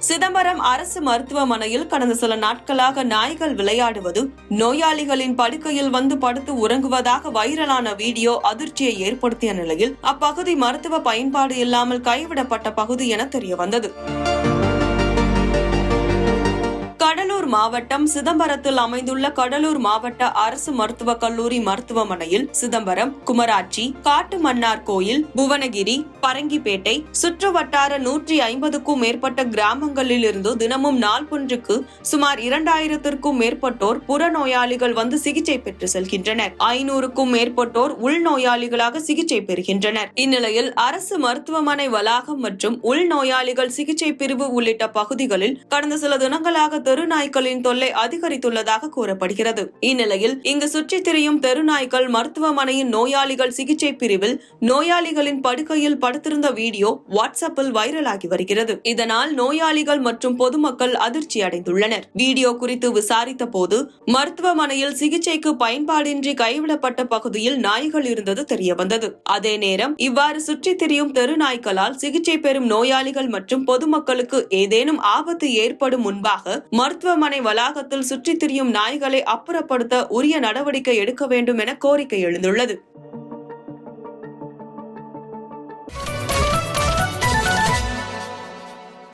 சிதம்பரம் அரசு மருத்துவமனையில் கடந்த சில நாட்களாக நாய்கள் விளையாடுவது, நோயாளிகளின் படுக்கையில் வந்து படுத்து உறங்குவதாக வைரலான வீடியோ அதிர்ச்சியை ஏற்படுத்திய நிலையில் அப்பகுதி மருத்துவ பயன்பாடு இல்லாமல் கைவிடப்பட்ட பகுதி என தெரியவந்தது. கடலூர் மாவட்டம் சிதம்பரத்தில் அமைந்துள்ள கடலூர் மாவட்ட அரசு மருத்துவக் கல்லூரி மருத்துவமனையில் சிதம்பரம், குமராட்சி, காட்டுமன்னார் கோயில், புவனகிரி, பரங்கிப்பேட்டை சுற்றுவட்டார 150க்கும் மேற்பட்ட கிராமங்களில் இருந்து தினமும் நாளொன்றுக்கு சுமார் 2000த்திற்கும் மேற்பட்டோர் புறநோயாளிகள் வந்து சிகிச்சை பெற்று செல்கின்றனர். 500க்கும் மேற்பட்டோர் உள்நோயாளிகளாக சிகிச்சை பெறுகின்றனர். இந்நிலையில் அரசு மருத்துவமனை வளாகம் மற்றும் உள்நோயாளிகள் சிகிச்சை பிரிவு உள்ளிட்ட பகுதிகளில் கடந்த சில தினங்களாக தெருநாய்க்களின் தொல்லை அதிகரித்துள்ளதாக கூறப்படுகிறது. இந்நிலையில் இங்கு சுற்றித் திரியும் தெருநாய்க்கள் மருத்துவமனையின் நோயாளிகள் சிகிச்சை பிரிவில் நோயாளிகளின் படுக்கையில் படுத்திருந்த வீடியோ வாட்ஸ்அப்பில் வைரலாகி வருகிறது. இதனால் நோயாளிகள் மற்றும் பொதுமக்கள் அதிர்ச்சி அடைந்துள்ளனர். வீடியோ குறித்து விசாரித்த போது மருத்துவமனையில் சிகிச்சைக்கு பயன்பாடின்றி கைவிடப்பட்ட பகுதியில் நாய்கள் இருந்தது தெரியவந்தது. அதே நேரம் இவ்வாறு சுற்றித் திரியும் தெருநாய்க்களால் சிகிச்சை பெறும் நோயாளிகள் மற்றும் பொதுமக்களுக்கு ஏதேனும் ஆபத்து ஏற்படும் முன்பாக மருத்துவமனை வளாகத்தில் சுற்றித் திரியும் நாய்களை அப்புறப்படுத்த உரிய நடவடிக்கை எடுக்க வேண்டும் என கோரிக்கை எழுந்துள்ளது.